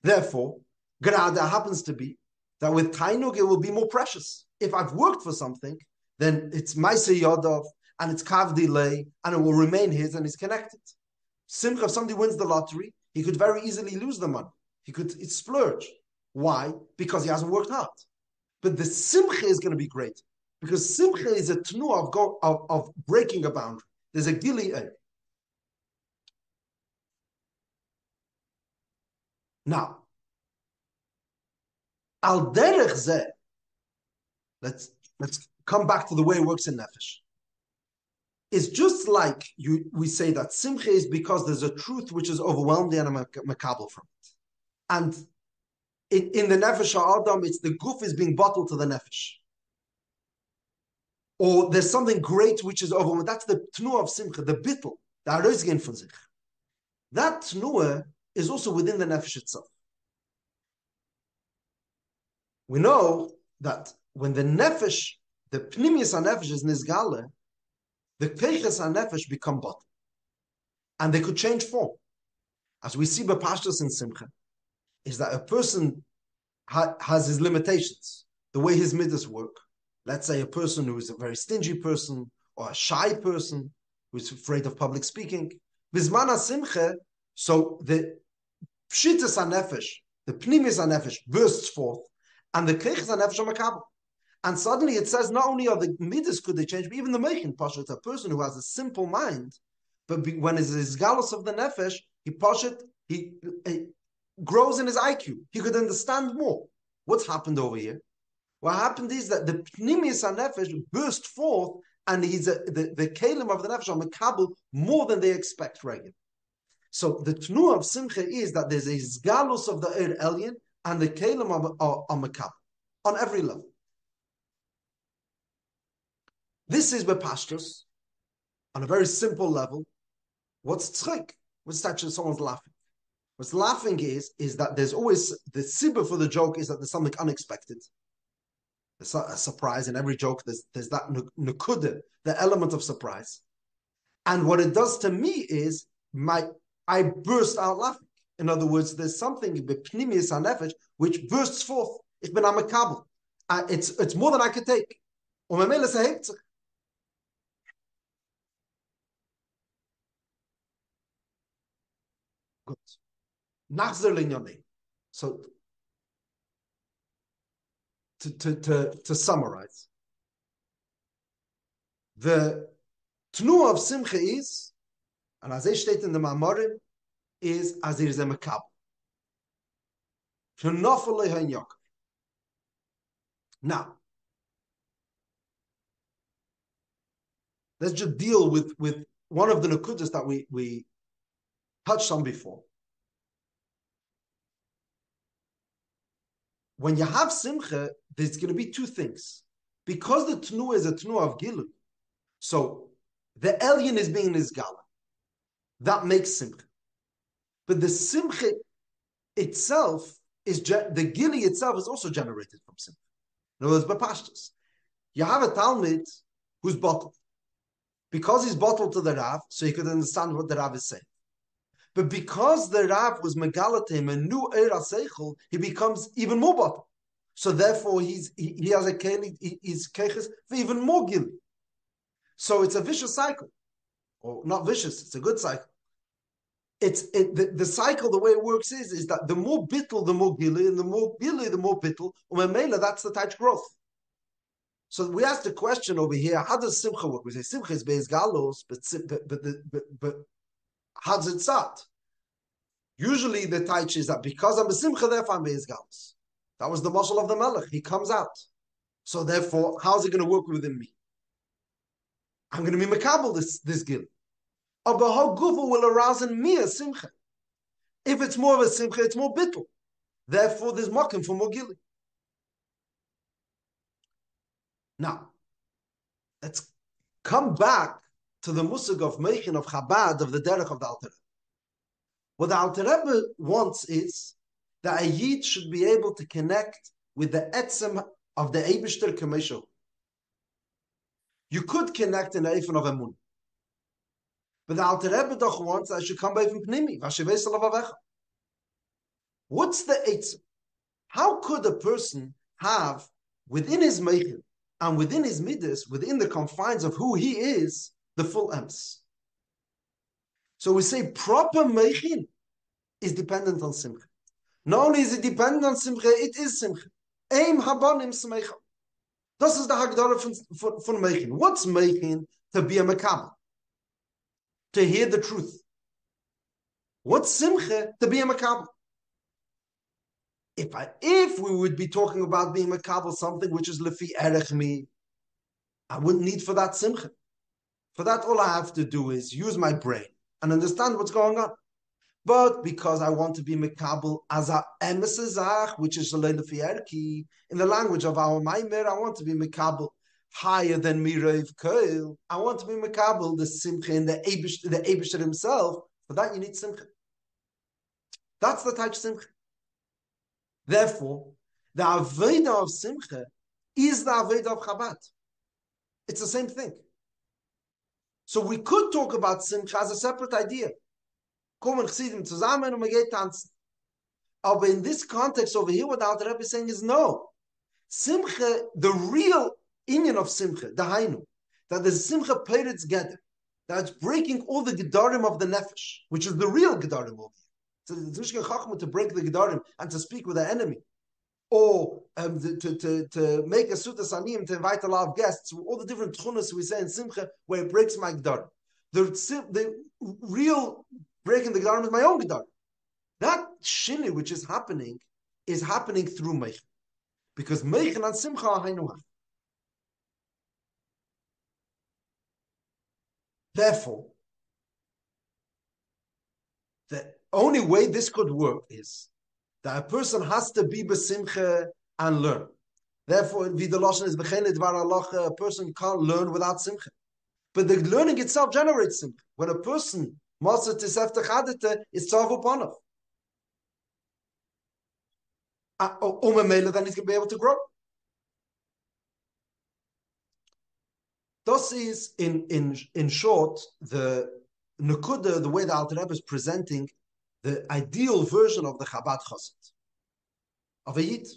Therefore, grada happens to be that with tainug it will be more precious. If I've worked for something, then it's Meitzar Yodov, and it's kav delay, and it will remain his, and he's connected. Simcha, if somebody wins the lottery, he could very easily lose the money. He could splurge. Why? Because he hasn't worked hard. But the simcha is going to be great, because simcha is a tnu of breaking a boundary. There's a gili. Now, al derech zeh, let's come back to the way it works in nefesh. It's just like we say that simcha is because there's a truth which is overwhelmed and a makabel from it. And in the nefesh ha'adam, it's the guf is being bottled to the nefesh. Or there's something great which is overwhelmed. That's the tnuah of simcha, the bittel, the aroizgen von sich. That tnuah is also within the nefesh itself. We know that when the nefesh, the pnimius ha-nefesh is nizgale, the keiches ha-nefesh become bottled. And they could change form. As we see by Pashtus in Simcha, is that a person has his limitations, the way his midas work. Let's say a person who is a very stingy person, or a shy person, who's afraid of public speaking. Bizman ha-simcha, so the pshitas ha-nefesh, the pnimius ha-nefesh bursts forth, and the keiches ha-nefesh are makabel. And suddenly it says not only are the midas could they change, but even the meichin pashut, a person who has a simple mind, but when it's his galus of the nefesh, he grows in his IQ. He could understand more. What's happened over here? What happened is that the pnimius ha-nefesh burst forth, and the kelim of the nefesh are makabel more than they expect regular. So the tnu of simcha is that there's a galus of the eir elyon, and the kelim are makabel on every level. This is bepashtus, on a very simple level. What's tzchik? What's actually someone's laughing? What's laughing is that there's always, the sibba for the joke is that there's something unexpected. There's a surprise in every joke. There's that nukuda, the element of surprise. And what it does to me is, I burst out laughing. In other words, there's something, b'pnimius ha-nefesh, which bursts forth. Ich bin amakabel. It's more than I could take. Good. Nachzer linyonei. So to summarize, the tnu of simcha is, and as steht in the Ma'amorim, is as is a makabel. Now, let's just deal with one of the nukudas that we touched on before. When you have simcha, there's going to be two things. Because the tnu is a tnu of gilu, so the elyon is being nizgala. That makes simcha. But the simcha itself is, the gili itself is also generated from simcha. In other words, b'pashtus. You have a Talmud who's bottled. Because he's bottled to the Rav, so he could understand what the Rav is saying. But because the Rav was megalatim, a new era seichel, he becomes even more bottled. So therefore, he has a keli, he's keches for even more gili. So it's a vicious cycle, or not vicious. It's a good cycle. The cycle. The way it works is that the more bittul, the more gili, and the more gili, the more bittul. Umemela, that's the type growth. So we asked the question over here: how does simcha work? We say simcha is beis galos, but how does it start? Usually the taich is that because I'm a simcha, therefore I'm beis galos. That was the mashal of the melech. He comes out. So therefore, how is it going to work within me? I'm going to be makabel this gil. Aber hagufa will arouse in me a simcha. If it's more of a simcha, it's more bittul. Therefore, there's makim for more gili. Now, let's come back to the musig of Meichin of Chabad of the derech of the Alter Rebbe. What the Alter Rebbe wants is that a Yid should be able to connect with the etzem of the Eibishter Kamesho. You could connect in the Eifon of Emun. But the Alter Rebbe doch wants that I should come by from Pnimi. What's the etzem? How could a person have within his Meichin and within his midas, within the confines of who he is, the full emes? So we say proper Meichin is dependent on Simcha. Not only is it dependent on Simcha, it is Simcha. Eim habanim Simcha. This is the hagoron for Meichin. What's Meichin? To be a makabel. To hear the truth. What's Simcha? To be a makabel. If we would be talking about being makabel, something which is lefi erech mi, I wouldn't need for that Simcha. For that, all I have to do is use my brain and understand what's going on. But because I want to be mekabel as a emesazach, which is lefi erki, in the language of our maimer, I want to be mekabel higher than miroiv koil. I want to be mekabel the simcha in the Eibishter himself. For that, you need simcha. That's the type of simcha. Therefore, the avodah of simcha is the avodah of Chabad. It's the same thing. So we could talk about simcha as a separate idea. Kommen Chassidim zusammen und man geht tanzen. Aber in this context over here, what the Alter Rebbe is saying is no. Simcha, the real inyan of simcha, the hainu, that the simcha paired together, that's breaking all the gedarim of the nefesh, which is the real gedarim over here. So it's not chachma to break the gedarim and to speak with the enemy, or to make a suta sanim, to invite a lot of guests, all the different tchunas we say in simcha, where it breaks my gedarim. The real breaking the gedarim is my own gedarim. That shini which is happening through meichin, because meichin and simcha are hainuach. Therefore, the only way this could work is that a person has to be besimcha and learn. Therefore, the lashon is b'chenet dvar halacha, a person can't learn without simcha. But the learning itself generates simcha. When a person master tisef techadete, it's tzavu panav. Then he's going to be able to grow. This is, in short, the Nekuda, the way the Alter Rebbe is presenting the ideal version of the Chabad Chassid, of a Yid.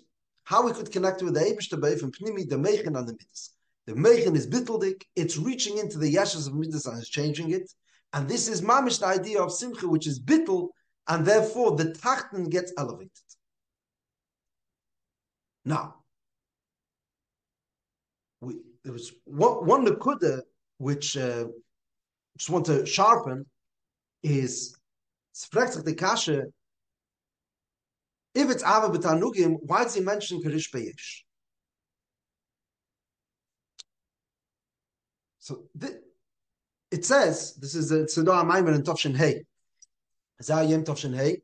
How we could connect with the Eibishter Beif and Pnimi, the Meichin and the Midas. The Meichin is bitteldik, it's reaching into the Yeshus of Midas and is changing it. And this is mamish, the idea of Simcha, which is bittel, and therefore the Tachten gets elevated. Now, there was one Nekuda which just want to sharpen is the kasha. If it's Ava b'tanugim, why does he mention Kerish Beyesh? So it says, this is a Tzedor HaMaimer in Tavshin Hey. Zayim Tavshin Hey.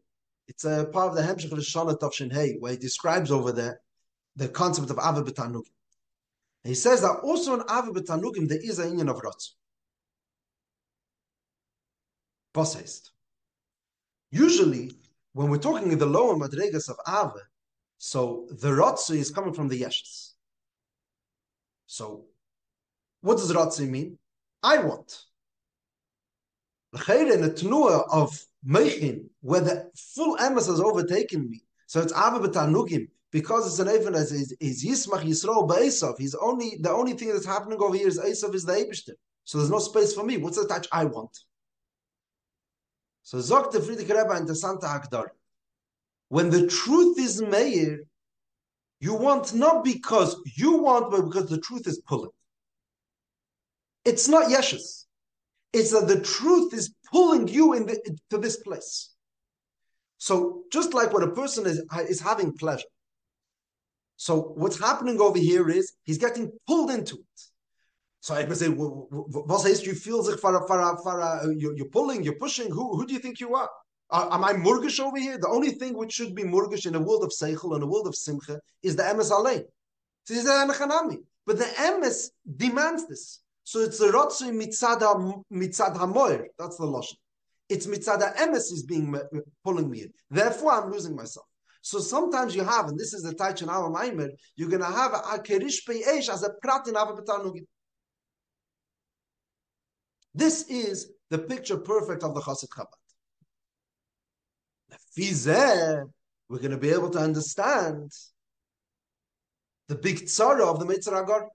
It's a part of the Hemshech of Shana Tavshin Hey, where he describes over there the concept of Ava b'tanugim. He says that also in Ava b'tanugim there is a inyan of Ratz. Posest. Usually, when we're talking in the lower madregas of Ava, so the Ratz is coming from the Yeshus. So, what does Ratz mean? I want. In the Tnuah of Meichin, where the full emes has overtaken me, so it's Ava b'tanugim, because it's an even as is Yismach Yisrael b'Esav. The only thing that's happening over here is Esav is the Eibishter. So there's no space for me. What's the touch I want? So Zok the Friedrich Rebbe and the Santa Hakdar. When the truth is meir, you want not because you want, but because the truth is pulling. It's not Yeshus. It's that the truth is pulling you to this place. So just like when a person is having pleasure, So what's happening over here is he's getting pulled into it. So I could say, what heißt you feel you're pulling, you're pushing? Who do you think you are? Am I murgish over here? The only thing which should be murgish in a world of seichel and a world of simcha is the emes alein. But the emes demands this. So it's the rotzui mitzad hamoir. That's the lashon. It's mitzad emes is being pulling me in. Therefore, I'm losing myself. So sometimes you have, and this is the taich in our maimer, you're going to have a kerish pei'esh as a prat in ava betanugim. This is the picture perfect of the Chassidus Chabad. We're going to be able to understand the big tzara of the Meitzar Hagaron.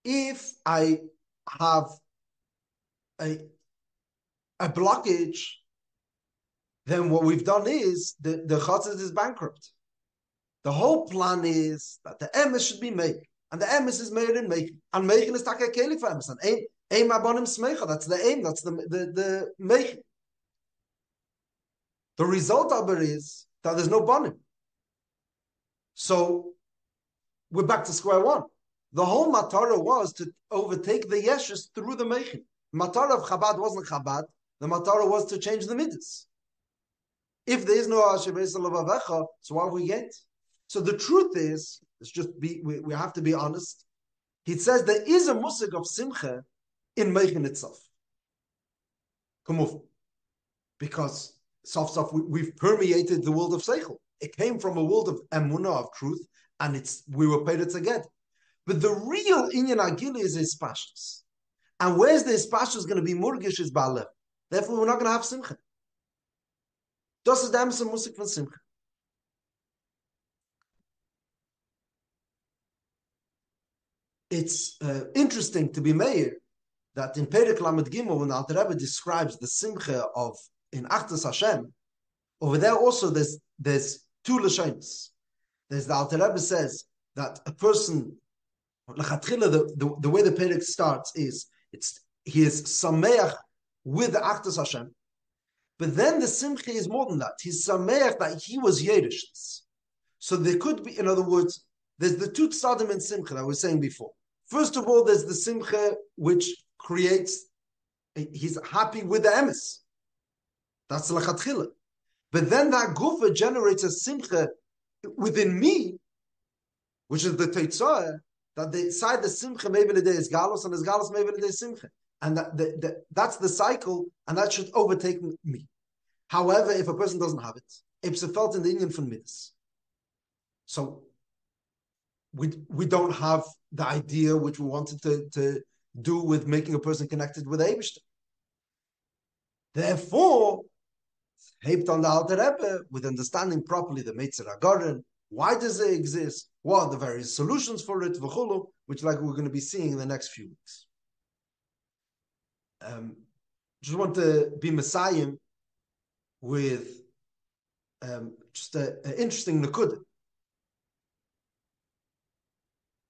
If I have a blockage, then what we've done is the Chassidus is bankrupt. The whole plan is that the emes should be made, and the emes is made in making, and making is takei keli for emes, and aim abonim smecha. That's the aim. That's the making. The result of it is that there's no bonim. So we're back to square one. The whole matara was to overtake the yeshus through the making. Matara of Chabad wasn't Chabad. The matara was to change the midas. If there is no Hashem, so why we get? So the truth is, we have to be honest. He says there is a musig of simcha in making itself. Come on, because we've permeated the world of seichel. It came from a world of emunah, of truth, and we were paid it together. But the real inyan agili is ispashtus. And where's the ispashtus going to be murgish is ba'alev. Therefore, we're not going to have simcha. Das ist der Emes Musik von Simcha. It's interesting to be made that in Perek Lamed Gimel, when the Alter Rebbe describes the Simcha in Achdus Hashem, over there also there's two lashonos. There's the Alter Rebbe says that a person, the way the Perek starts is he is sameach with the Achdus Hashem. But then the simcha is more than that. He's sameach that he was Yiddish. So there could be, in other words, there's the two tzadim in simcha that I was saying before. First of all, there's the simcha which creates, he's happy with the emes. That's l'chatchila. But then that gufa generates a simcha within me, which is the teitzah, that the side the simcha maybe the day is galus, and his galus maybe the day is simcha. And that's the cycle, and that should overtake me. However, if a person doesn't have it, it's felt in the Indian from midas. So we don't have the idea which we wanted to do with making a person connected with Eibishter. Therefore, Heipt on the Alter Rebbe, with understanding properly the Meitzar Hagaron, why does it exist? What are the various solutions for it, v'chulu, which like we're going to be seeing in the next few weeks. Just want to be Messiah with just an interesting nakuda.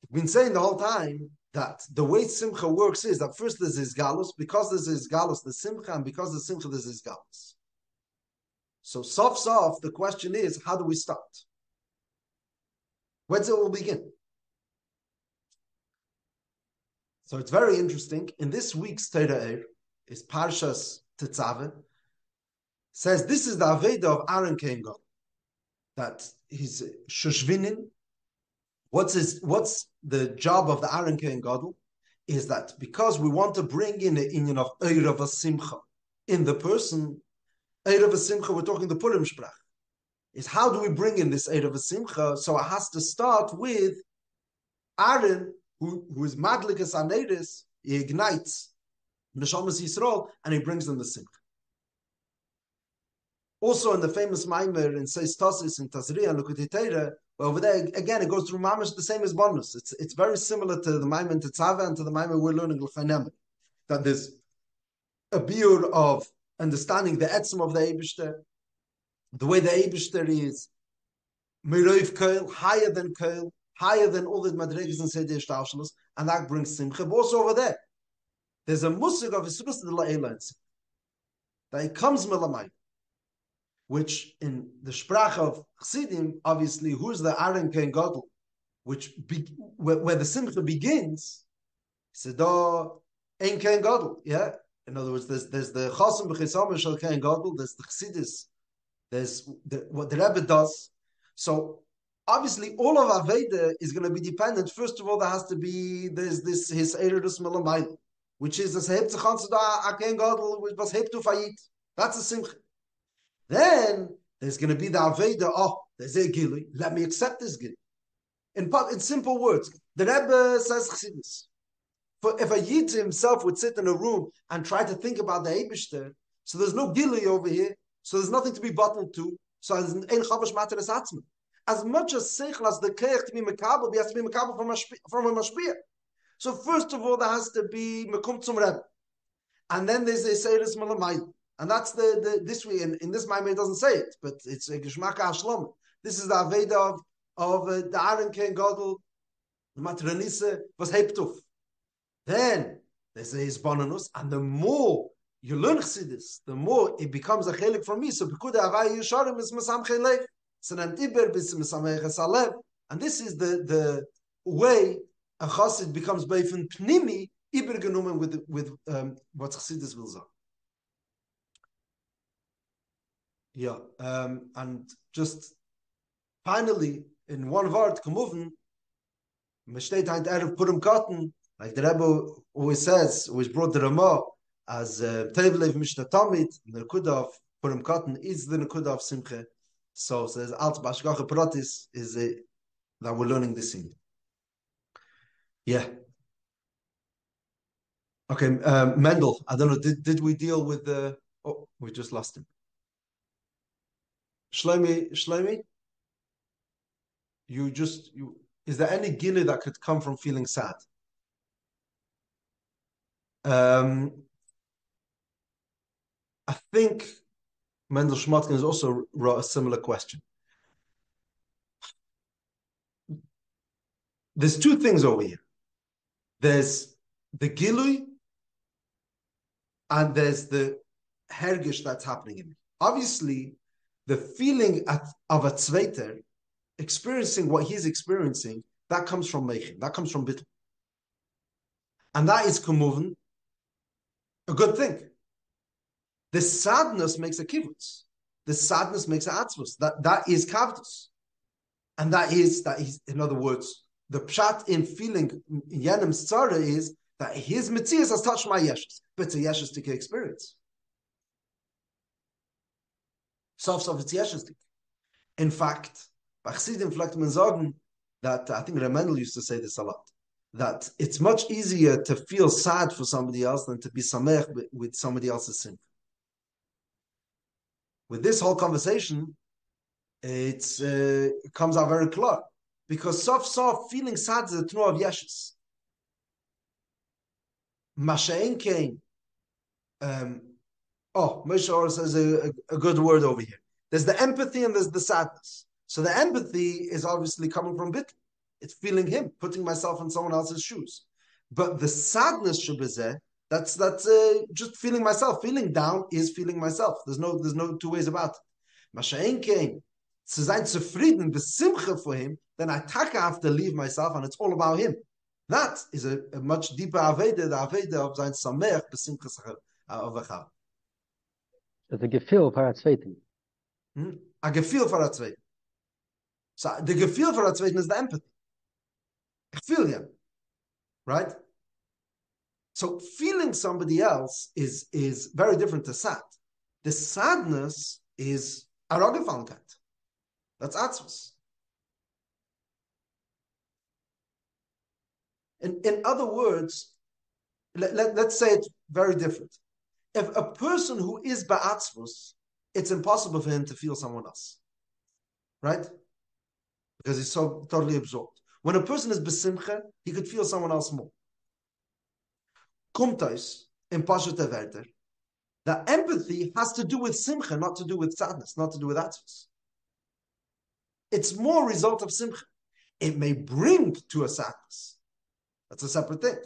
We've been saying the whole time that the way simcha works is that first there's isgalus, because there's isgalus, there's simcha, and because there's simcha, there's isgalus. So sof, the question is, how do we start? Where's it all begin? So it's very interesting. In this week's Torah is Parshas Tetzaveh. Says this is the avodah of Aaron Kohen Gadol. That he's Shoshvinin. What's the job of the Aaron Kohen Gadol? Is that because we want to bring in the inyan of Eirav Simcha in the person, Eirav Simcha, we're talking the Purim Sprach. Is how do we bring in this Eirav Simcha? So it has to start with Aaron, who is Madlikas Aneris, he ignites Neshamas Yisrael, and he brings them the Simcha. Also in the famous Maimer in Seis Tosis in Tazriya and Lukutei Torah, over there again it goes through Mamash the same as bonus. It's very similar to the Maimer in Tetzaveh and to the Maimer we're learning L'chainem. That there's a biur of understanding the etzem of the Eibishter, the way the Eibishter is Meroiv Koil, higher than all the Madregas and Seder Shtalshalos, and that brings Simcha. But also over there, there's a musig of Yisrus de La'ela that it comes Milamai. which in the Sprach of Chassidim, obviously, who's the Aaron Ken Gadol, where the Simcha begins, Seda Ein Ken Gadol, yeah? In other words, there's the Chasam B'Chisam Shel Ken Gadol, there's the Chassidus, there's what the Rebbe does. So obviously, all of Aveda is going to be dependent. First of all, there's this his Eredus Melamayl, which is the Seheb Tzachon Ken Gadol, which was Heb to Fayit. That's a Simcha. Then there's going to be the Aveda. Oh, there's a Gili. Let me accept this Gili. In simple words, the Rebbe says Chassidus. If a Yid himself would sit in a room and try to think about the Eibishter, so there's no Gili over here, so there's nothing to be bottled to, so there's an Ein Chavash Materes Atzman. As much as Seichel as the Keich to be Mekabel, he has to be Mekabel from a Mashpia. So first of all, there has to be Mekum Tzum Rebbe. And then there's the Seiris Malamayim. And that's this way, in this Maimon it doesn't say it, but it's a Geshmaka Hashlom. This is the Aveda of the Aaron Ken Gadol, the Matranise, was Heptuf. Then there's a Hisbonanus, and the more you learn Chassidus, the more it becomes a chelik from me. So Pekuda Avai Yisharim is Masam Chelek, Sanem Tiber bis Masamech Salev, and this is the way a Chassid becomes Beifin Pnimi Iber Genumen with what Chassidus will say. Yeah, and just finally in one word, Kamuven, Meshtet Haint Erev Purim Katan. Like the Rebbe always says, always brought the Ramah as Tevlev Mishnah Tamid, the Nekudah of Purim Katan is the Nekudah of Simcha. So says Alt Bashgacha Pratis is that we're learning this in. Yeah. Okay, Mendel, I don't know, did we deal with the... Oh, we just lost him. Shlomi, is there any gili that could come from feeling sad? I think Mendel Shmotkin has also wrote a similar question. There's two things over here. There's the gilui and there's the hergish that's happening in me. Obviously, the feeling of a tzveiter, experiencing what he's experiencing, that comes from meichin, that comes from bittul. And that is kumuven, a good thing. The sadness makes a kibbutz. The sadness makes a atzvus. That is kavdus. And that is, in other words, the pshat in feeling Yanim's tzara is that his mitzrayim has touched my yeshes, but it's a yeshes tika experience. Sof it's yeshes tika. In fact, by Chassidim vielleicht man sagen that, I think Mendel used to say this a lot, that it's much easier to feel sad for somebody else than to be samech with somebody else's sin. With this whole conversation, it comes out very clear. Because sof feeling sad is a tnu of yeshes. Masha'en came. Moshe Or says a good word over here. There's the empathy and there's the sadness. So the empathy is obviously coming from bittul. It's feeling him, putting myself in someone else's shoes. But the sadness shebezeh, that's just feeling myself. Feeling down is feeling myself. There's no two ways about it. Masha'en came. To sein zufrieden, the simcha for him, then I have to leave myself and it's all about him. That is a much deeper aveda, the aveda of sein samech, the simcha of Achav. That's a gefühl for Atzveitim. A gefühl for Atzveitim. So the gefühl for Atzveitim is the empathy. I feel him, right? So feeling somebody else is very different to sad. The sadness is arrogant. That's atzvus. In other words, let's say it very different. If a person who is ba'atzvus, it's impossible for him to feel someone else, right? Because he's so totally absorbed. When a person is besimcha, he could feel someone else more. Kumtais, in Pashat Verter, the empathy has to do with simcha, not to do with sadness, not to do with atzvus. It's more a result of simcha. It may bring to a sadness. That's a separate thing.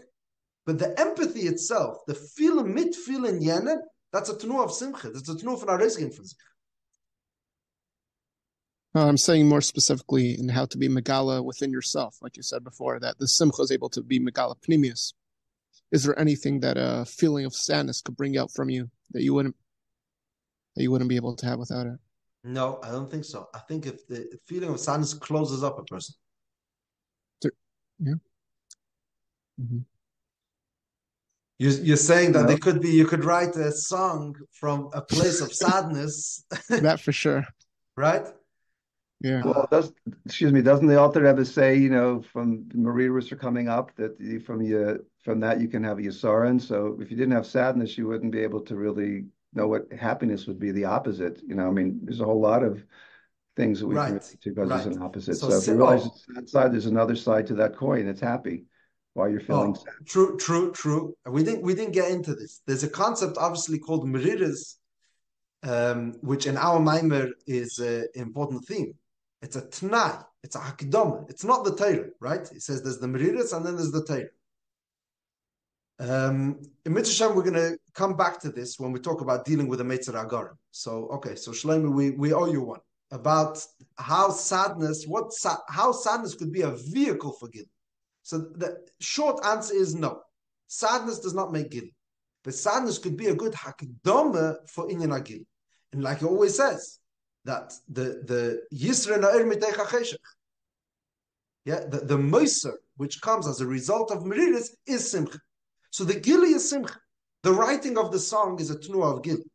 But the empathy itself, the feeling, mit feeling yenen, that's a tenu of simcha. That's a tenu of an arizgim from simcha. I'm saying more specifically in how to be megala within yourself, like you said before, that the simcha is able to be megala pnimius. Is there anything that a feeling of sadness could bring out from you that you wouldn't be able to have without it? No, I don't think so. I think if the feeling of sadness closes up a person. Yeah. Mm-hmm. You're saying that you could write a song from a place of sadness. That for sure. Right? Yeah. Well, doesn't the Alter Rebbe say, from Mariras are coming up, that from that you can have Yisaron? So if you didn't have sadness, you wouldn't be able to really know what happiness would be, the opposite. There's a whole lot of things that we can relate to because there's an opposite. So if you realize it's that side, there's another side to that coin. It's happy while you're feeling sad. True. We didn't get into this. There's a concept obviously called Mariras, which in our Maimer is an important theme. It's a Tnai, it's a Hakdama. It's not the Torah, right? He says there's the Mariras and then there's the Torah. In Mitzrayim, we're going to come back to this when we talk about dealing with the Meitzar Hagaron. So Shlomo, we owe you one about how sadness could be a vehicle for Gil. So the short answer is no. Sadness does not make Gil. But sadness could be a good Hakdama for Inyan HaGil. And like he always says, that the Yisra Na'ir Mitech HaCheshech, the Meitzar, which comes as a result of Meriris, is Simcha. So the Gili is Simcha. The writing of the song is a Tnuah of Gili.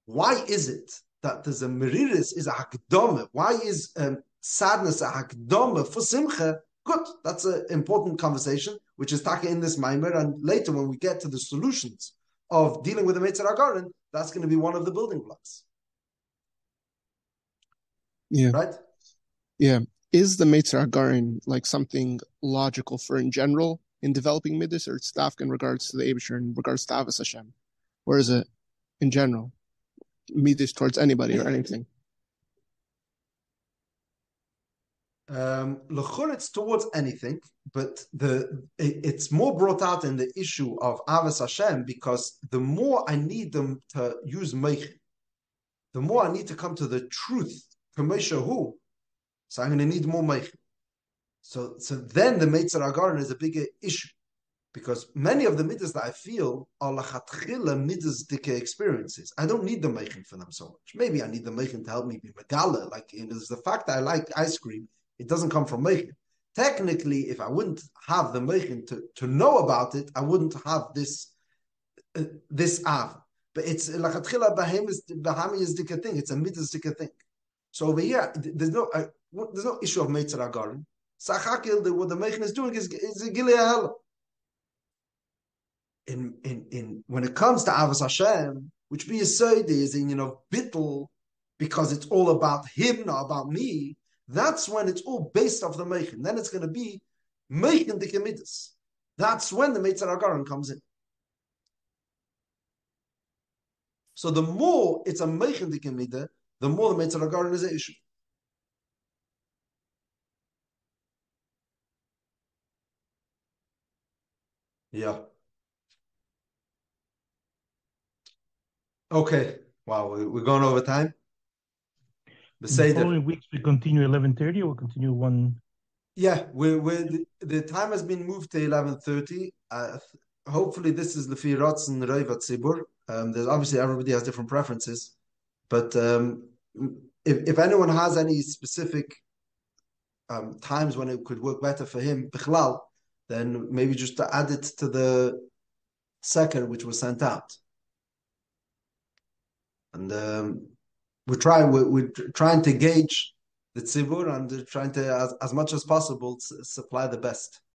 Why is it that there's a Meriris is a Hakdama? Why is sadness a Hakdama for Simcha? Good. That's an important conversation, which is taka in this Maimer, and later when we get to the solutions of dealing with the Meitzar Hagaron, that's going to be one of the building blocks. Yeah. Right? Yeah. Is the Meitzar Hagaron like something logical for in general in developing midas, or it's staff in regards to the Eibusher, in regards to avodas Hashem? Or is it in general midas towards anybody or anything? It's towards anything, but it's more brought out in the issue of avodas Hashem, because the more I need them to use meichin, the more I need to come to the truth. So I'm going to need more meichin. So then the Meitzar Hagaron is a bigger issue, because many of the midas that I feel are lachatchila midas dike experiences. I don't need the meichin for them so much. Maybe I need the meichin to help me be megala. Like there's the fact that I like ice cream. It doesn't come from meichin. Technically, if I wouldn't have the meichin to know about it, I wouldn't have this av. But it's lachatchila bahami is dika thing. It's a midas dika thing. So over here, there's no issue of Meitzar Hagaron. Sachakil, what the meichin is doing is a gilei ha'hela. In when it comes to avodas Hashem, which be Yesod is in bittul, because it's all about him, not about me. That's when it's all based off the meichin. Then it's going to be meichin dike midas. That's when the Meitzar Hagaron comes in. So the more it's a meichin dike midah, the more the Meitzar Hagaron is an issue. Yeah. Okay. Wow, we're going over time. In the following weeks we continue 11:30, or we'll continue 1. Yeah, the time has been moved to 11:30. Hopefully this is Lefi Ratzon Reiv Tzibur. There's obviously everybody has different preferences, but if anyone has any specific times when it could work better for him, bichlal, then maybe just to add it to the seker which was sent out. And we're trying to gauge the tzibur and trying to, as much as possible, supply the best.